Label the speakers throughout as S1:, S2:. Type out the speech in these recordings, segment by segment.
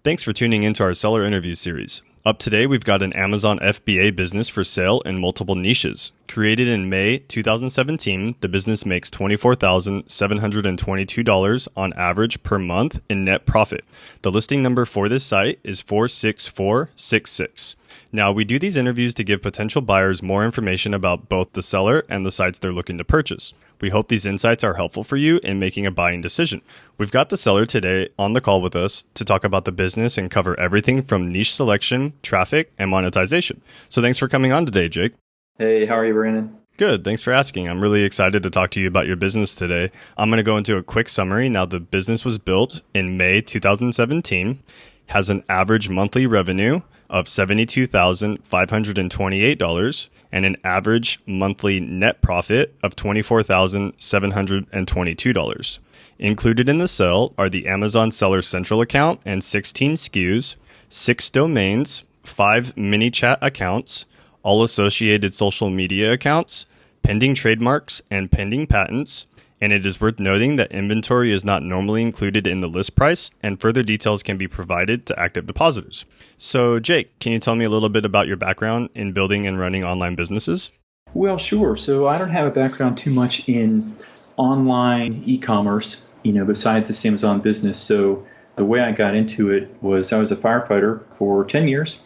S1: Thanks for tuning into our seller interview series. Up today, we've got an Amazon FBA business for sale in multiple niches. Created in May 2017, the business makes $24,722 on average per month in net profit. The listing number for this site is 46466. Now, we do these interviews to give potential buyers more information about both the seller and the sites they're looking to purchase. We hope these insights are helpful for you in making a buying decision. We've got the seller today on the call with us to talk about the business and cover everything from niche selection, traffic, and monetization. So thanks for coming on today, Jake.
S2: Hey, how are you, Brandon?
S1: Good. Thanks for asking. I'm really excited to talk to you about your business today. I'm going to go into a quick summary. Now, the business was built in May 2017, has an average monthly revenue of $72,528 and an average monthly net profit of $24,722. Included in the sale are the Amazon Seller Central account and 16 SKUs, 6 domains, 5 mini chat accounts, all associated social media accounts, pending trademarks, and pending patents. And it is worth noting that inventory is not normally included in the list price, and further details can be provided to active depositors. So, Jake, can you tell me a little bit about your background in building and running online businesses?
S2: Well, sure. So I don't have a background too much in online e-commerce, besides this Amazon business. So the way I got into it was I was a firefighter for 10 years,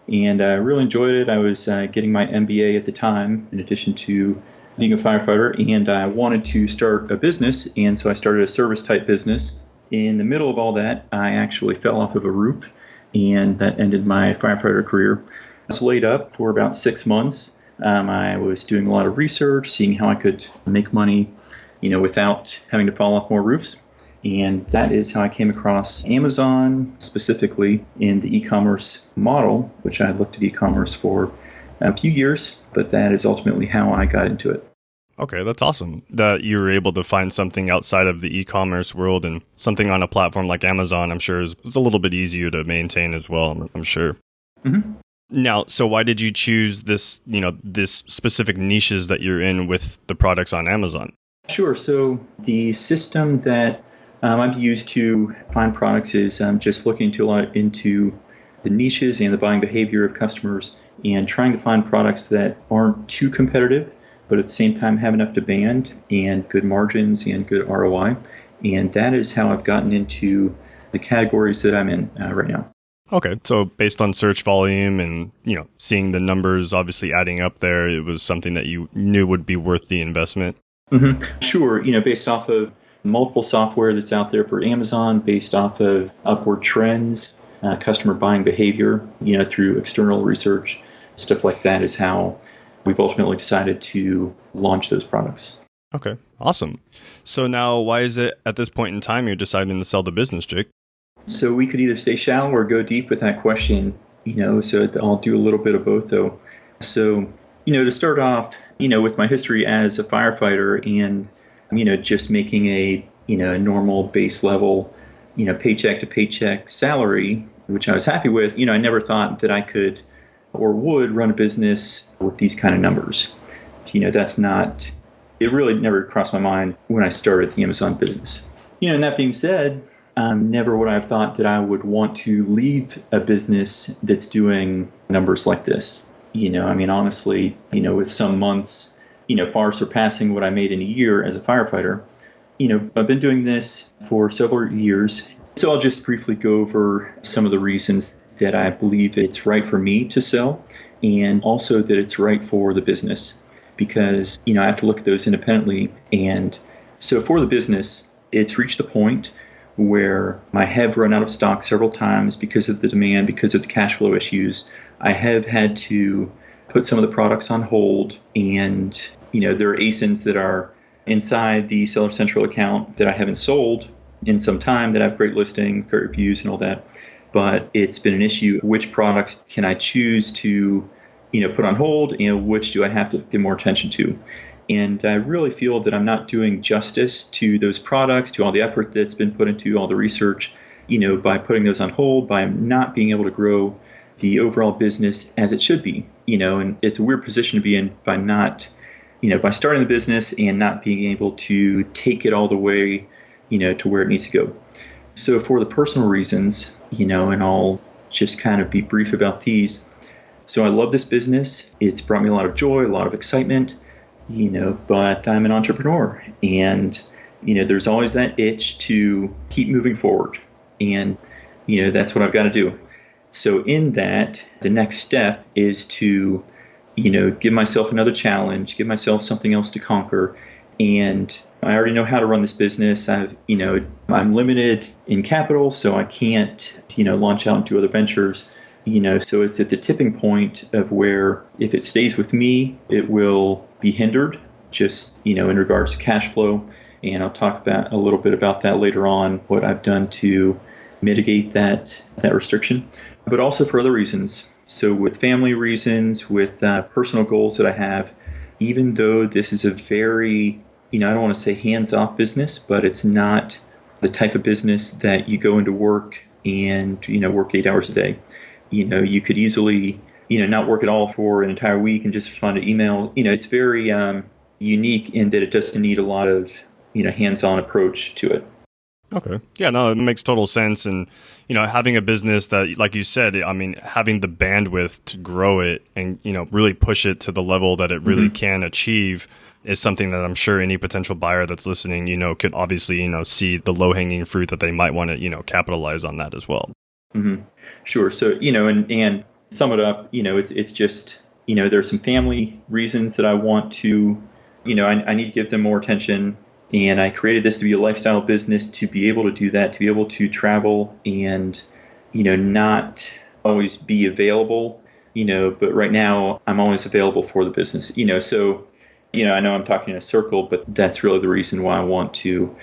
S2: and I really enjoyed it. I was getting my MBA at the time, in addition to being a firefighter, and I wanted to start a business, and so I started a service-type business. In the middle of all that, I actually fell off of a roof, and that ended my firefighter career. I was laid up for about 6 months. I was doing a lot of research, seeing how I could make money, without having to fall off more roofs. And that is how I came across Amazon, specifically in the e-commerce model, which I looked at e-commerce for a few years, but that is ultimately how I got into it.
S1: Okay, that's awesome that you were able to find something outside of the e-commerce world, and something on a platform like Amazon, I'm sure is a little bit easier to maintain as well, I'm sure.
S2: Mm-hmm.
S1: Now, so why did you choose this specific niches that you're in with the products on Amazon?
S2: Sure. So the system that I've used to find products is just looking a lot into the niches and the buying behavior of customers, and trying to find products that aren't too competitive, but at the same time have enough demand and good margins and good ROI. And that is how I've gotten into the categories that I'm in right now.
S1: Okay, so based on search volume and seeing the numbers obviously adding up there, it was something that you knew would be worth the investment.
S2: Mm-hmm. Sure, based off of multiple software that's out there for Amazon, based off of upward trends, customer buying behavior, through external research, stuff like that is how we've ultimately decided to launch those products.
S1: Okay, awesome. So now, why is it at this point in time you're deciding to sell the business, Jake?
S2: So we could either stay shallow or go deep with that question, so I'll do a little bit of both though. So, to start off, with my history as a firefighter and, just making a normal base level, paycheck to paycheck salary, which I was happy with, I never thought that I could or would run a business with these kind of numbers. It really never crossed my mind when I started the Amazon business. And that being said, never would I have thought that I would want to leave a business that's doing numbers like this. Honestly, with some months, far surpassing what I made in a year as a firefighter. I've been doing this for several years. So I'll just briefly go over some of the reasons that I believe it's right for me to sell, and also that it's right for the business, because, I have to look at those independently. And so for the business, it's reached the point where I have run out of stock several times because of the demand, because of the cash flow issues. I have had to put some of the products on hold, and, there are ASINs that are inside the Seller Central account that I haven't sold in some time that have great listings, great reviews, and all that. But it's been an issue. Which products can I choose to, put on hold, and which do I have to give more attention to? And I really feel that I'm not doing justice to those products, to all the effort that's been put into all the research, by putting those on hold, by not being able to grow the overall business as it should be, and it's a weird position to be in by not, by starting the business and not being able to take it all the way, to where it needs to go. So for the personal reasons, and I'll just kind of be brief about these. So I love this business. It's brought me a lot of joy, a lot of excitement, but I'm an entrepreneur, and, there's always that itch to keep moving forward. And, that's what I've got to do. So in that, the next step is to, give myself another challenge, give myself something else to conquer. And I already know how to run this business. I'm limited in capital, so I can't, launch out into other ventures. So it's at the tipping point of where if it stays with me, it will be hindered just, in regards to cash flow. And I'll talk about a little bit about that later on, what I've done to mitigate that restriction, but also for other reasons. So with family reasons, with personal goals that I have, even though this is a very, I don't want to say hands-off business, but it's not the type of business that you go into work and, work 8 hours a day. You could easily, not work at all for an entire week and just respond to email. It's very unique in that it doesn't need a lot of, hands-on approach to it.
S1: Okay. Yeah, no, it makes total sense. And, having a business that, like you said, having the bandwidth to grow it and, really push it to the level that it really can achieve is something that I'm sure any potential buyer that's listening, could obviously, see the low-hanging fruit that they might want to, capitalize on that as well.
S2: Mm-hmm. Sure. So, and sum it up, it's just, there's some family reasons that I want to, I need to give them more attention. And I created this to be a lifestyle business, to be able to do that, to be able to travel and, not always be available, but right now I'm always available for the business, so, I know I'm talking in a circle, but that's really the reason why I want to,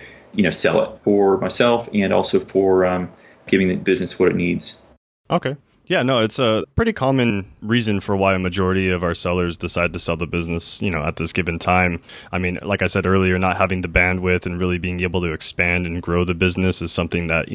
S2: sell it for myself and also for giving the business what it needs.
S1: Okay. Yeah, no, it's a pretty common reason for why a majority of our sellers decide to sell the business, at this given time. Like I said earlier, not having the bandwidth and really being able to expand and grow the business is something that,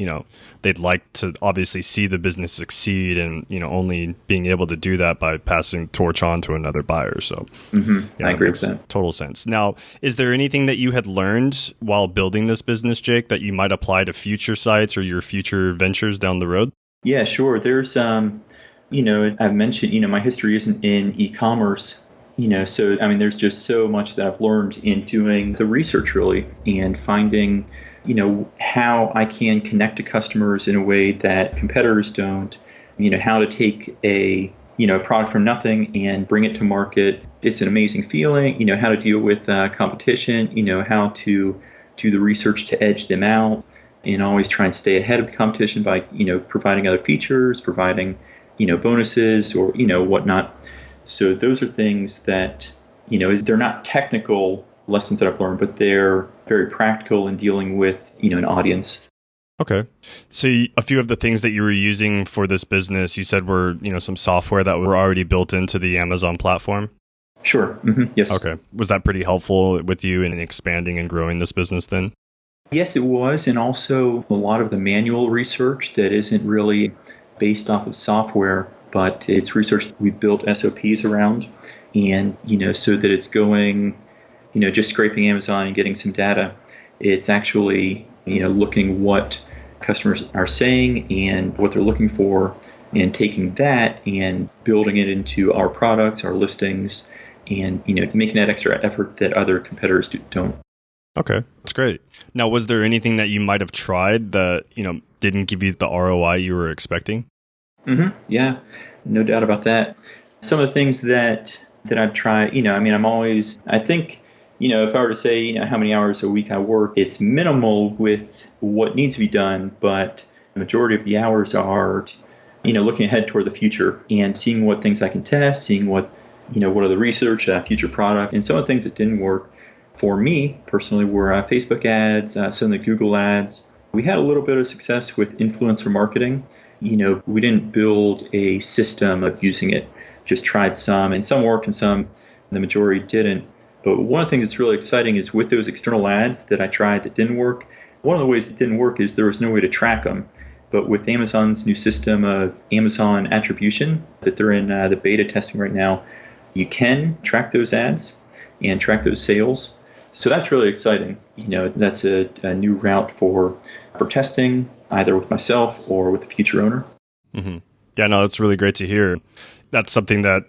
S1: they'd like to obviously see the business succeed and, only being able to do that by passing the torch on to another buyer. So
S2: I agree with that.
S1: Total sense. Now, is there anything that you had learned while building this business, Jake, that you might apply to future sites or your future ventures down the road?
S2: Yeah, sure. There's, I've mentioned, my history isn't in e-commerce, so, there's just so much that I've learned in doing the research really and finding, how I can connect to customers in a way that competitors don't, how to take a product from nothing and bring it to market. It's an amazing feeling, how to deal with competition, how to do the research to edge them out. And always try and stay ahead of the competition by, providing other features, providing, bonuses or, whatnot. So those are things that, they're not technical lessons that I've learned, but they're very practical in dealing with, an audience.
S1: Okay. So a few of the things that you were using for this business, you said were, some software that were already built into the Amazon platform?
S2: Sure. Mm-hmm. Yes.
S1: Okay. Was that pretty helpful with you in expanding and growing this business then?
S2: Yes, it was. And also a lot of the manual research that isn't really based off of software, but it's research that we built SOPs around. And, so that it's going, just scraping Amazon and getting some data. It's actually, looking what customers are saying and what they're looking for and taking that and building it into our products, our listings, and, making that extra effort that other competitors don't.
S1: Okay, that's great. Now, was there anything that you might have tried that, didn't give you the ROI you were expecting?
S2: Mm-hmm. Yeah, no doubt about that. Some of the things that I've tried, I think, if I were to say, how many hours a week I work, it's minimal with what needs to be done, but the majority of the hours are, looking ahead toward the future and seeing what things I can test, seeing what are the research, future product, and some of the things that didn't work. For me personally were Facebook ads, some of the Google ads. We had a little bit of success with influencer marketing. We didn't build a system of using it, just tried some, and some worked and some, the majority didn't. But one of the things that's really exciting is with those external ads that I tried that didn't work, one of the ways it didn't work is there was no way to track them. But with Amazon's new system of Amazon attribution that they're in the beta testing right now, you can track those ads and track those sales. So that's really exciting. That's a new route for testing, either with myself or with the future owner.
S1: Mm-hmm. Yeah, no, that's really great to hear. That's something that,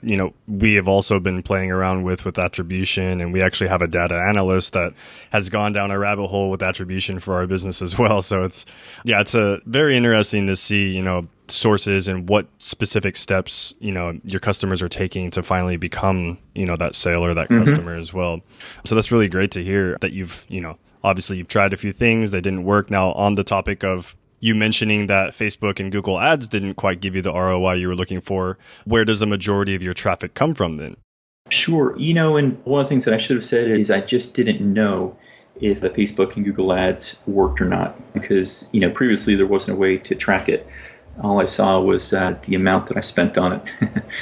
S1: we have also been playing around with attribution. And we actually have a data analyst that has gone down a rabbit hole with attribution for our business as well. So it's a very interesting to see, sources and what specific steps, your customers are taking to finally become, that sale or that customer as well. So that's really great to hear that you've, obviously you've tried a few things, they didn't work. Now, on the topic of you mentioning that Facebook and Google Ads didn't quite give you the ROI you were looking for, where does the majority of your traffic come from then?
S2: Sure. And one of the things that I should have said is I just didn't know if the Facebook and Google Ads worked or not because, previously there wasn't a way to track it. All I saw was the amount that I spent on it.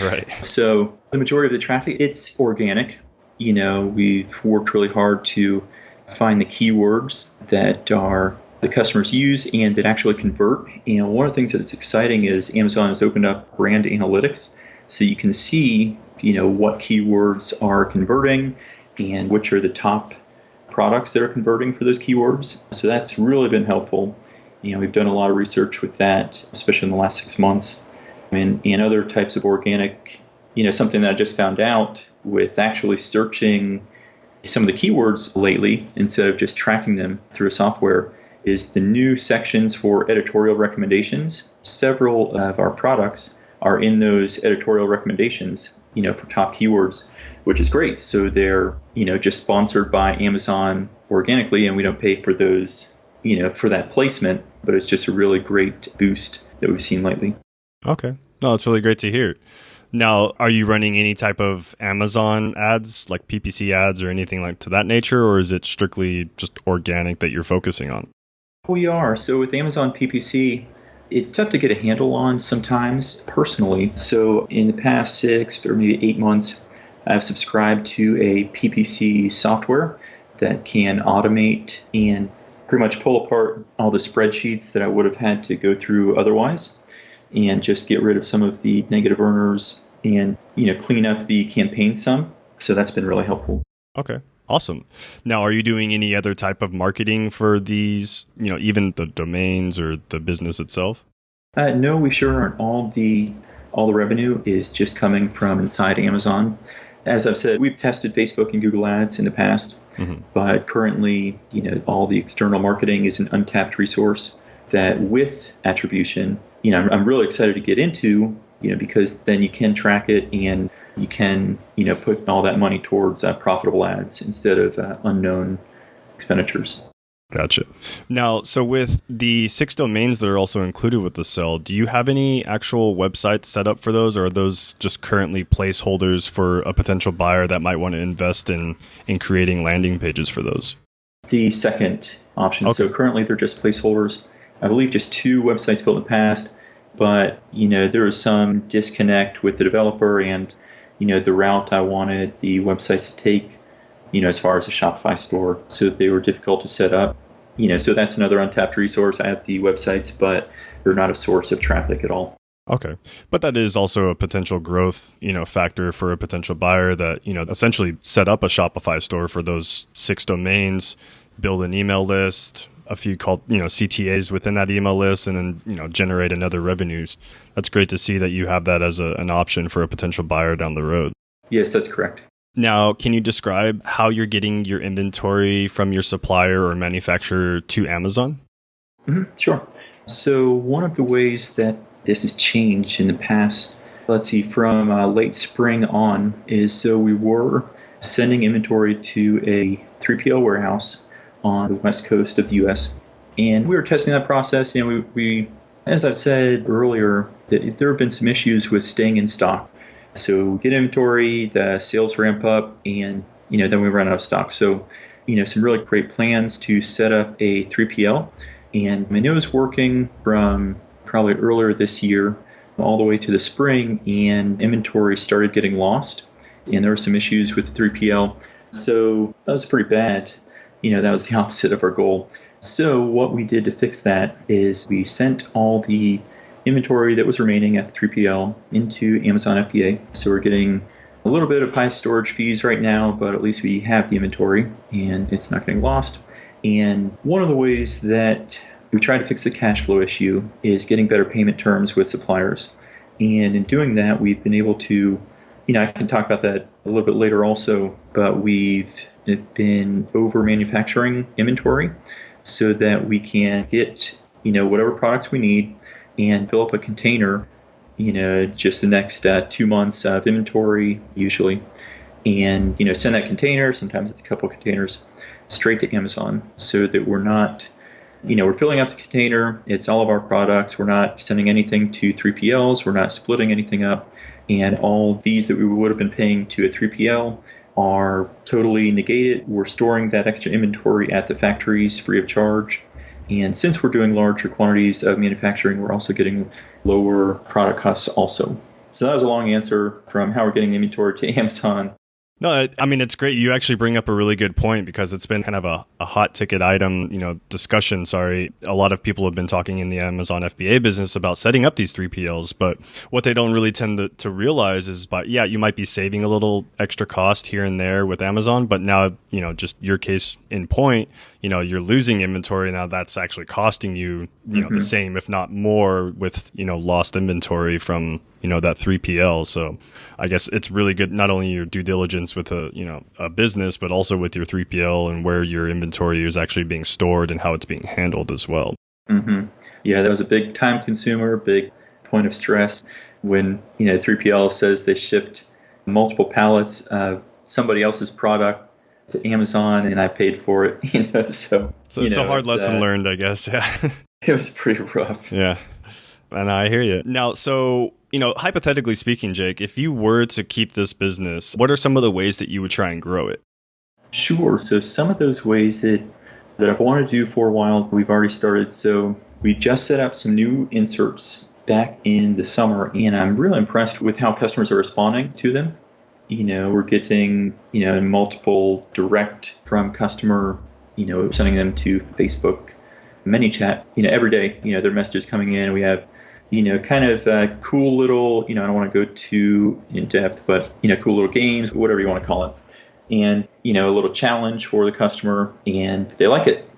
S1: Right.
S2: So the majority of the traffic, it's organic. We've worked really hard to find the keywords that are the customers use and that actually convert. And one of the things that's exciting is Amazon has opened up brand analytics, so you can see, what keywords are converting and which are the top products that are converting for those keywords. So that's really been helpful. We've done a lot of research with that, especially in the last 6 months. And other types of organic, something that I just found out with actually searching some of the keywords lately instead of just tracking them through a software is the new sections for editorial recommendations. Several of our products are in those editorial recommendations, for top keywords, which is great. So they're, just sponsored by Amazon organically, and we don't pay for those, for that placement, but it's just a really great boost that we've seen lately.
S1: Okay. No, it's really great to hear. Now, are you running any type of Amazon ads, like PPC ads or anything like to that nature, or is it strictly just organic that you're focusing on?
S2: We are. So with Amazon PPC, it's tough to get a handle on sometimes personally. So in the past 6 or maybe 8 months, I've subscribed to a PPC software that can automate and pretty much pull apart all the spreadsheets that I would have had to go through otherwise and just get rid of some of the negative earners and, clean up the campaign sum. So that's been really helpful.
S1: Okay. Awesome. Now, are you doing any other type of marketing for these, even the domains or the business itself?
S2: No, we sure aren't. All the revenue is just coming from inside Amazon. As I've said, we've tested Facebook and Google Ads in the past, but currently, all the external marketing is an untapped resource that with attribution, I'm really excited to get into, because then you can track it and you can, put all that money towards profitable ads instead of unknown expenditures.
S1: Gotcha. Now, so with the 6 domains that are also included with the sale, do you have any actual websites set up for those, or are those just currently placeholders for a potential buyer that might want to invest in creating landing pages for those?
S2: The second option. Okay. So currently they're just placeholders. I believe just 2 websites built in the past, but, there was some disconnect with the developer and, the route I wanted the websites to take, as far as a Shopify store. So they were difficult to set up. So that's another untapped resource. I have the websites, but they're not a source of traffic at all.
S1: Okay. But that is also a potential growth, factor for a potential buyer that, essentially set up a Shopify store for those 6 domains, build an email list, a few called, CTAs within that email list, and then, generate another revenues. That's great to see that you have that as an option for a potential buyer down the road.
S2: Yes, that's correct.
S1: Now, can you describe how you're getting your inventory from your supplier or manufacturer to Amazon?
S2: Sure. So one of the ways that this has changed in the past, from late spring on, is so we were sending inventory to a 3PL warehouse on the west coast of the U.S. And we were testing that process. We as I've said earlier, that there have been some issues with staying in stock. So get inventory, the sales ramp up, and then we run out of stock. So some really great plans to set up a 3PL, and it was working from probably earlier this year all the way to the spring, and inventory started getting lost, and there were some issues with the 3PL. So that was pretty bad. That was the opposite of our goal. So what we did to fix that is we sent all the inventory that was remaining at the 3PL into Amazon FBA. So we're getting a little bit of high storage fees right now, but at least we have the inventory and it's not getting lost. And one of the ways that we try to fix the cash flow issue is getting better payment terms with suppliers. And in doing that, we've been able to, I can talk about that a little bit later also, but we've been over manufacturing inventory so that we can get, whatever products we need and fill up a container, just the next 2 months of inventory usually. And, send that container, sometimes it's a couple of containers, straight to Amazon so that we're not, we're filling up the container. It's all of our products. We're not sending anything to 3PLs. We're not splitting anything up. And all fees that we would have been paying to a 3PL are totally negated. We're storing that extra inventory at the factories free of charge. And since we're doing larger quantities of manufacturing, we're also getting lower product costs also. So that was a long answer from how we're getting inventory to Amazon.
S1: No, I mean, it's great. You actually bring up a really good point because it's been kind of a hot ticket item, discussion. Sorry. A lot of people have been talking in the Amazon FBA business about setting up these 3PLs, but what they don't really tend to realize is, you might be saving a little extra cost here and there with Amazon, but now, just your case in point, you're losing inventory. Now that's actually costing you, the same, if not more with, lost inventory from, that 3PL. So I guess it's really good, not only your due diligence with a business, but also with your 3PL and where your inventory is actually being stored and how it's being handled as well.
S2: Mm-hmm. Yeah, that was a big time consumer, big point of stress when, 3PL says they shipped multiple pallets of somebody else's product to Amazon and I paid for it, so
S1: it's a hard lesson learned, I guess. Yeah.
S2: It was pretty rough.
S1: Yeah. And I hear you. Now, so, hypothetically speaking, Jake, if you were to keep this business, what are some of the ways that you would try and grow it?
S2: Sure. So some of those ways that I've wanted to do for a while, we've already started. So we just set up some new inserts back in the summer, and I'm really impressed with how customers are responding to them. We're getting, multiple direct from customer, sending them to Facebook, ManyChat, every day, their messages coming in. We have, kind of cool little, I don't want to go too in depth, but, cool little games, whatever you want to call it. And, a little challenge for the customer, and they like it.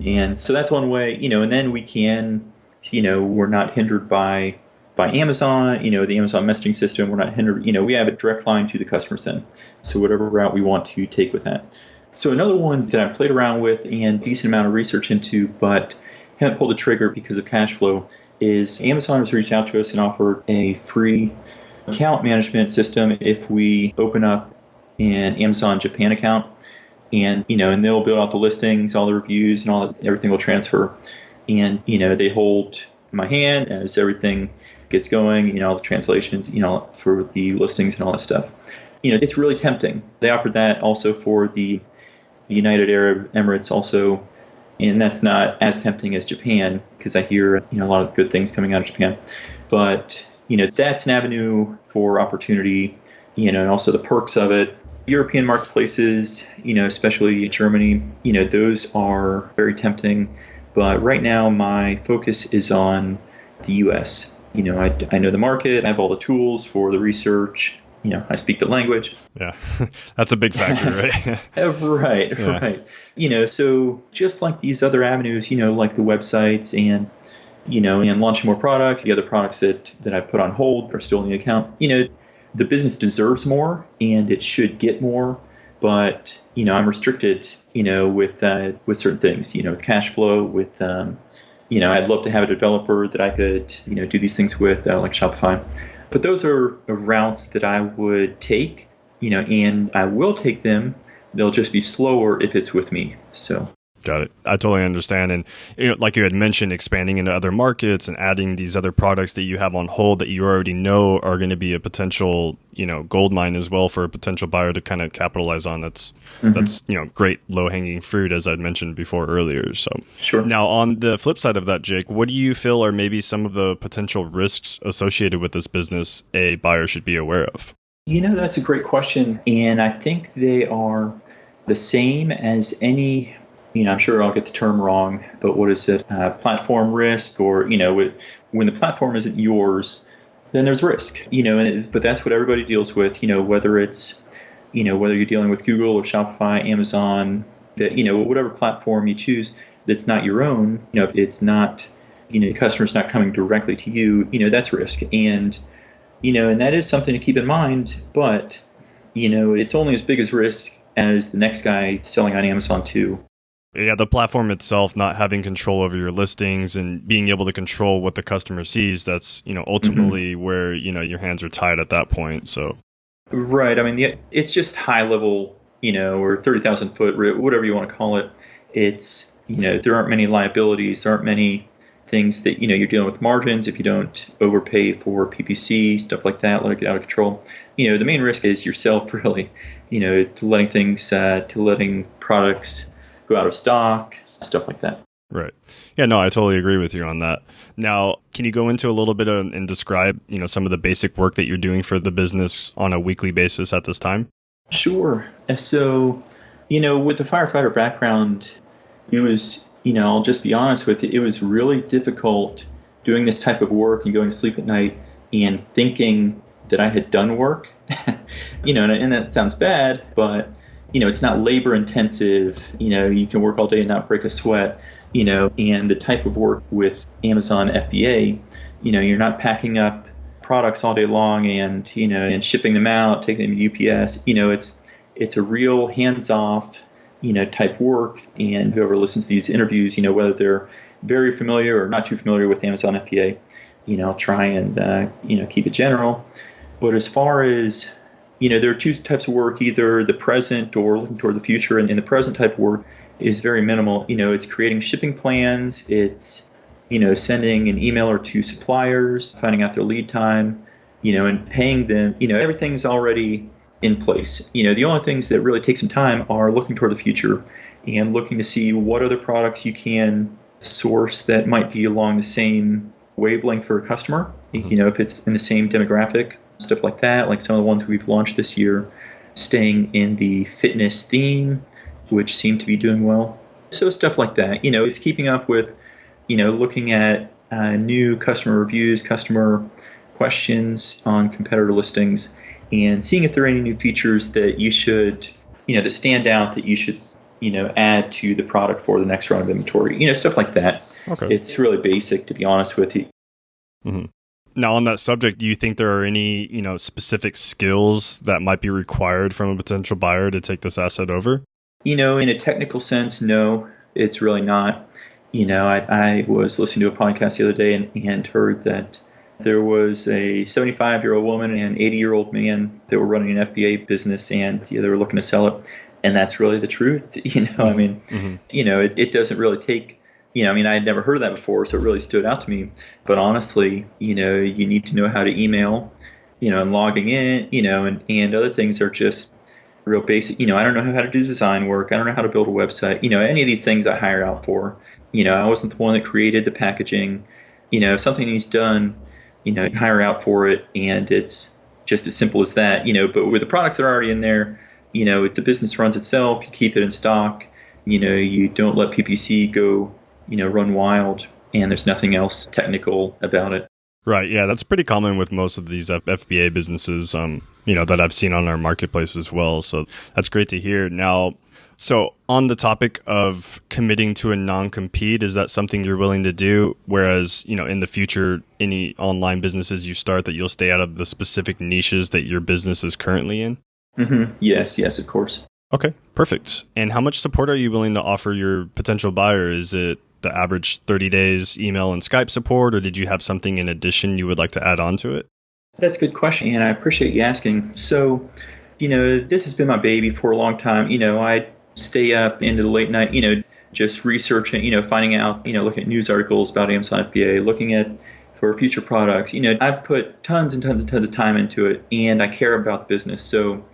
S2: And so that's one way, and then we can, we're not hindered by Amazon, the Amazon messaging system. We're not hindered, we have a direct line to the customers then. So whatever route we want to take with that. So another one that I've played around with and decent amount of research into, but haven't pulled the trigger because of cash flow, is Amazon has reached out to us and offered a free account management system if we open up an Amazon Japan account. And, and they'll build out the listings, all the reviews, and everything will transfer. And, they hold my hand as everything gets going, all the translations, for the listings and all that stuff. It's really tempting. They offered that also for the United Arab Emirates also, and that's not as tempting as Japan because I hear, a lot of good things coming out of Japan. But, that's an avenue for opportunity, and also the perks of it. European marketplaces, especially Germany, those are very tempting. But right now, my focus is on the U.S. I know the market. I have all the tools for the research. I speak the language.
S1: Yeah, that's a big factor, right?
S2: Right. So just like these other avenues, like the websites and, and launching more products, the other products that I put on hold are still in the account. The business deserves more and it should get more, but, I'm restricted, with certain things, with cash flow, with, I'd love to have a developer that I could, do these things with, like Shopify. But those are routes that I would take, and I will take them. They'll just be slower if it's with me. So.
S1: Got it. I totally understand. And like you had mentioned, expanding into other markets and adding these other products that you have on hold that you already know are going to be a potential, gold mine as well for a potential buyer to kind of capitalize on. That's great low hanging fruit, as I'd mentioned before earlier. So
S2: sure.
S1: Now on the flip side of that, Jake, what do you feel are maybe some of the potential risks associated with this business a buyer should be aware of?
S2: That's a great question. And I think they are the same as any, I'm sure I'll get the term wrong, but what is it? Platform risk, or, when the platform isn't yours, then there's risk, but that's what everybody deals with, whether it's, whether you're dealing with Google or Shopify, Amazon, that, whatever platform you choose that's not your own, if it's not, the customer's not coming directly to you, that's risk. And that is something to keep in mind, but, it's only as big as risk as the next guy selling on Amazon too.
S1: Yeah, the platform itself not having control over your listings and being able to control what the customer sees, that's, ultimately where, your hands are tied at that point. So,
S2: right. I mean, it's just high level, or 30,000 foot, whatever you want to call it. It's, there aren't many liabilities. There aren't many things that, you're dealing with margins if you don't overpay for PPC, stuff like that, let it get out of control. The main risk is yourself, really, to letting products go out of stock, stuff like that.
S1: Right. Yeah, no, I totally agree with you on that. Now, can you go into a little bit and describe, some of the basic work that you're doing for the business on a weekly basis at this time?
S2: Sure. So, with the firefighter background, it was, I'll just be honest with you, it was really difficult doing this type of work and going to sleep at night and thinking that I had done work. And that sounds bad, but it's not labor intensive. You can work all day and not break a sweat, and the type of work with Amazon FBA, you're not packing up products all day long and, and shipping them out, taking them to UPS. It's a real hands-off, type work. And whoever listens to these interviews, whether they're very familiar or not too familiar with Amazon FBA, I'll try and, keep it general. But as far as, there are two types of work, either the present or looking toward the future. And the present type of work is very minimal. It's creating shipping plans. It's, sending an email or two suppliers, finding out their lead time, and paying them. Everything's already in place. The only things that really take some time are looking toward the future and looking to see what other products you can source that might be along the same wavelength for a customer. If it's in the same demographic, stuff like that, like some of the ones we've launched this year, staying in the fitness theme, which seem to be doing well. So stuff like that. It's keeping up with, looking at new customer reviews, customer questions on competitor listings, and seeing if there are any new features that you should, that stand out that you should, add to the product for the next round of inventory. Stuff like that.
S1: Okay.
S2: It's really basic, to be honest with you.
S1: Mm-hmm. Now, on that subject, do you think there are any, specific skills that might be required from a potential buyer to take this asset over?
S2: In a technical sense, no, it's really not. I was listening to a podcast the other day and heard that there was a 75-year-old woman and an 80-year-old man that were running an FBA business, and they were looking to sell it. And that's really the truth. I mean, it doesn't really take, I had never heard of that before, so it really stood out to me. But honestly, you need to know how to email, and logging in, and other things are just real basic. I don't know how to do design work. I don't know how to build a website. Any of these things I hired out for. I wasn't the one that created the packaging. If something needs done, hire out for it, and it's just as simple as that. But with the products that are already in there, if the business runs itself, you keep it in stock. You don't let PPC go, run wild, and there's nothing else technical about it.
S1: Right. Yeah, that's pretty common with most of these FBA businesses, that I've seen on our marketplace as well. So that's great to hear. Now, so on the topic of committing to a non-compete, is that something you're willing to do? Whereas, in the future, any online businesses you start, that you'll stay out of the specific niches that your business is currently in?
S2: Mm-hmm. Yes, of course.
S1: Okay, perfect. And how much support are you willing to offer your potential buyer? Is it the average 30 days email and Skype support, or did you have something in addition you would like to add on to it?
S2: That's a good question, and I appreciate you asking. So, this has been my baby for a long time. I stay up into the late night, just researching, finding out, looking at news articles about Amazon FBA, looking at for future products. I've put tons and tons and tons of time into it, and I care about business. So,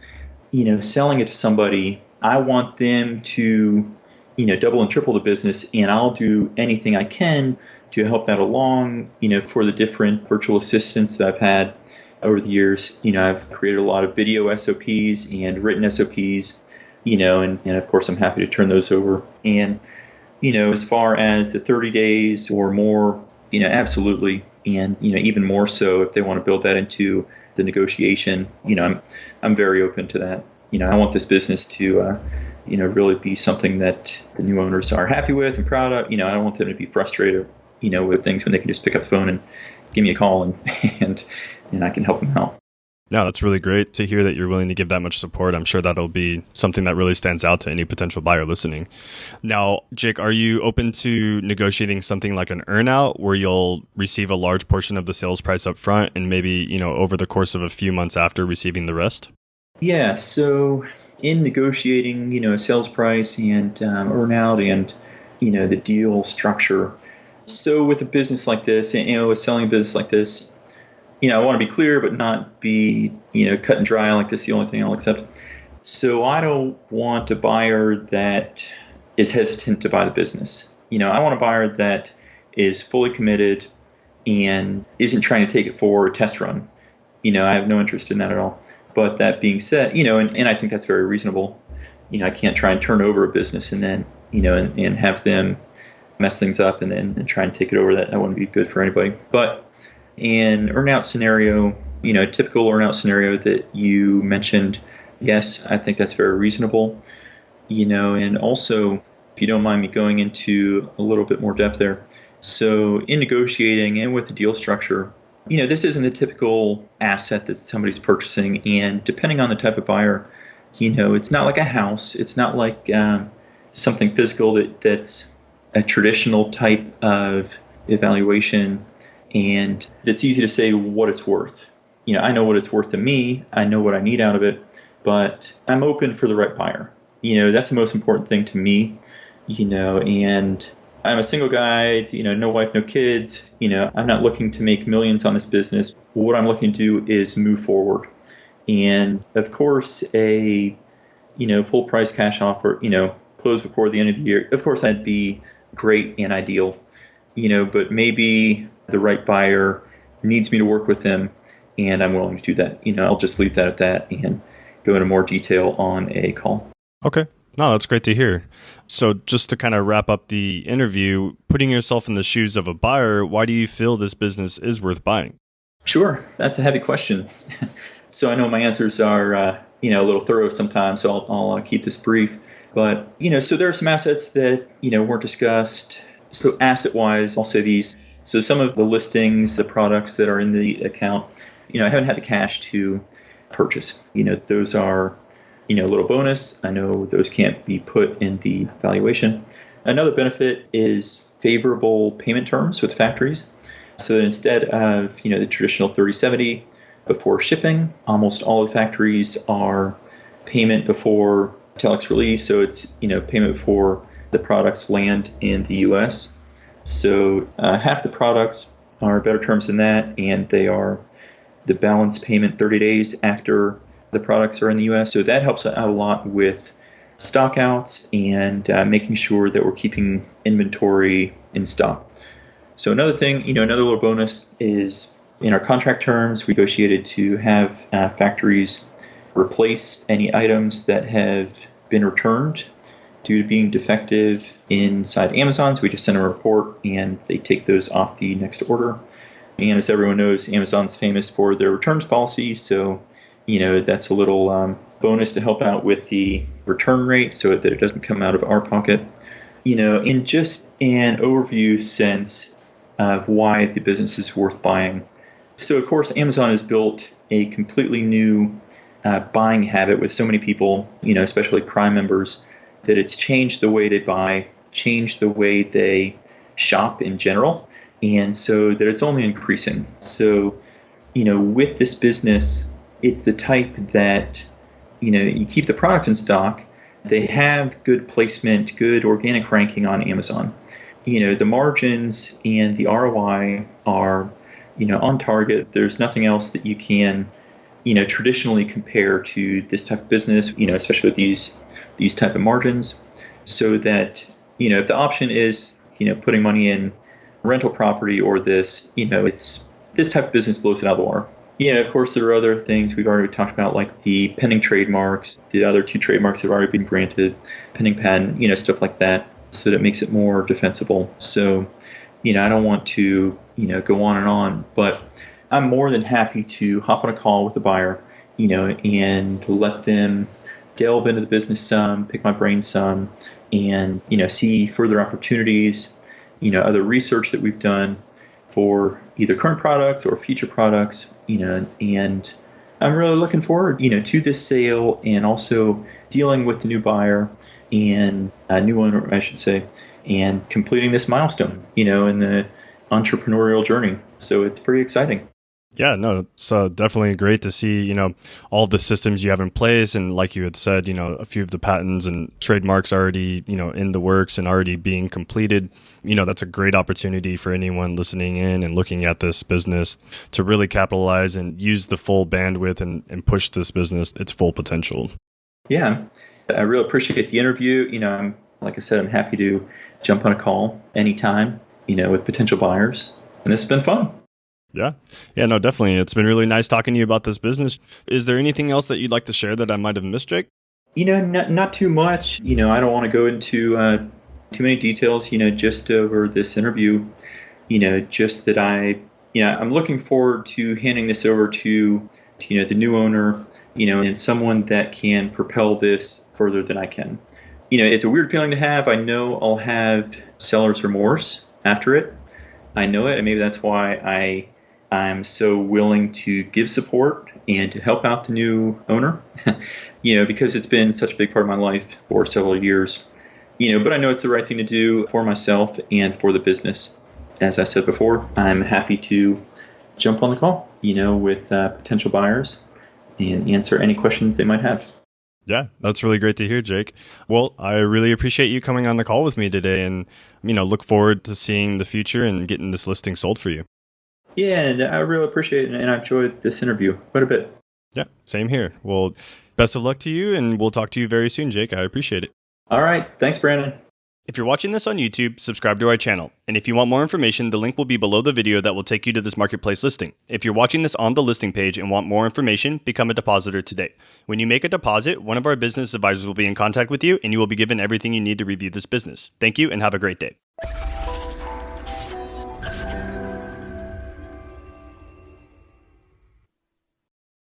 S2: selling it to somebody, I want them to, double and triple the business, and I'll do anything I can to help that along, for the different virtual assistants that I've had over the years. I've created a lot of video SOPs and written SOPs, and of course I'm happy to turn those over. And, as far as the 30 days or more, Absolutely. And, even more so if they want to build that into the negotiation, I'm very open to that. I want this business to, really be something that the new owners are happy with and proud of. I don't want them to be frustrated, with things when they can just pick up the phone and give me a call and I can help them out.
S1: Yeah, that's really great to hear that you're willing to give that much support. I'm sure that'll be something that really stands out to any potential buyer listening. Now, Jake, are you open to negotiating something like an earnout where you'll receive a large portion of the sales price up front and maybe, over the course of a few months after receiving the rest?
S2: Yeah, so in negotiating, a sales price and earnout and, the deal structure. So with a business like this, a selling a business like this, I want to be clear, but not be, cut and dry like this, the only thing I'll accept. So I don't want a buyer that is hesitant to buy the business. I want a buyer that is fully committed and isn't trying to take it for a test run. I have no interest in that at all. But that being said, and I think that's very reasonable. I can't try and turn over a business and then, and have them mess things up and then try and take it over. That wouldn't be good for anybody. But in earnout scenario, typical earnout scenario that you mentioned, yes, I think that's very reasonable. And also, if you don't mind me going into a little bit more depth there. So in negotiating and with the deal structure, this isn't the typical asset that somebody's purchasing. And depending on the type of buyer, it's not like a house. It's not like something physical that's a traditional type of evaluation. And it's easy to say what it's worth. I know what it's worth to me. I know what I need out of it, but I'm open for the right buyer. That's the most important thing to me, and I'm a single guy, no wife, no kids. I'm not looking to make millions on this business. What I'm looking to do is move forward. And of course, a, full price cash offer, close before the end of the year. Of course, that'd be great and ideal, but maybe the right buyer needs me to work with them, and I'm willing to do that. I'll just leave that at that and go into more detail on a call.
S1: Okay. No, that's great to hear. So just to kind of wrap up the interview, putting yourself in the shoes of a buyer, why do you feel this business is worth buying?
S2: Sure. That's a heavy question. So I know my answers are, a little thorough sometimes, so I'll keep this brief. But, so there are some assets that, weren't discussed. So asset-wise, I'll say these. So some of the listings, the products that are in the account, I haven't had the cash to purchase. Those are, a little bonus. I know those can't be put in the valuation. Another benefit is favorable payment terms with factories. So that instead of, the traditional 30/70 before shipping, almost all the factories are payment before telex release. So it's, payment before the products land in the U.S. So half the products are better terms than that, and they are the balance payment 30 days after the products are in the U.S. So that helps out a lot with stockouts and making sure that we're keeping inventory in stock. So another thing, another little bonus is in our contract terms, we negotiated to have factories replace any items that have been returned due to being defective inside Amazon. So we just send a report and they take those off the next order. And as everyone knows, Amazon's famous for their returns policy. So, that's a little bonus to help out with the return rate so that it doesn't come out of our pocket. In just an overview sense of why the business is worth buying. So, of course, Amazon has built a completely new buying habit with so many people, especially Prime members, that it's changed the way they buy, changed the way they shop in general, and so that it's only increasing. So, with this business, it's the type that, you keep the products in stock, they have good placement, good organic ranking on Amazon. The margins and the ROI are, on target. There's nothing else that you can, traditionally compare to this type of business, especially with these type of margins, so that, if the option is, putting money in rental property or this, it's this type of business blows it out of the water. Of course, there are other things we've already talked about, like the pending trademarks, the other 2 trademarks have already been granted, pending patent, stuff like that, so that it makes it more defensible. So, I don't want to, go on and on, but I'm more than happy to hop on a call with a buyer, and let them delve into the business some, pick my brain some, and, see further opportunities, other research that we've done for either current products or future products, and I'm really looking forward, to this sale and also dealing with the new buyer and a new owner, I should say, and completing this milestone, in the entrepreneurial journey. So it's pretty exciting.
S1: Yeah, no, it's definitely great to see, all the systems you have in place. And like you had said, a few of the patents and trademarks already, in the works and already being completed. That's a great opportunity for anyone listening in and looking at this business to really capitalize and use the full bandwidth and push this business its full potential.
S2: Yeah, I really appreciate the interview. Like I said, I'm happy to jump on a call anytime, with potential buyers. And this has been fun.
S1: Yeah. Yeah, no, definitely. It's been really nice talking to you about this business. Is there anything else that you'd like to share that I might have missed, Jake?
S2: Not too much. I don't want to go into too many details, just over this interview, just that I'm looking forward to handing this over to the new owner, and someone that can propel this further than I can. It's a weird feeling to have. I know I'll have seller's remorse after it. I know it, and maybe that's why I'm so willing to give support and to help out the new owner, because it's been such a big part of my life for several years, but I know it's the right thing to do for myself and for the business. As I said before, I'm happy to jump on the call, with potential buyers and answer any questions they might have.
S1: Yeah, that's really great to hear, Jake. Well, I really appreciate you coming on the call with me today and, look forward to seeing the future and getting this listing sold for you.
S2: Yeah, and I really appreciate it, and I enjoyed this interview quite a bit.
S1: Yeah, same here. Well, best of luck to you, and we'll talk to you very soon, Jake. I appreciate it.
S2: All right. Thanks, Brandon.
S1: If you're watching this on YouTube, subscribe to our channel. And if you want more information, the link will be below the video that will take you to this marketplace listing. If you're watching this on the listing page and want more information, become a depositor today. When you make a deposit, one of our business advisors will be in contact with you, and you will be given everything you need to review this business. Thank you, and have a great day.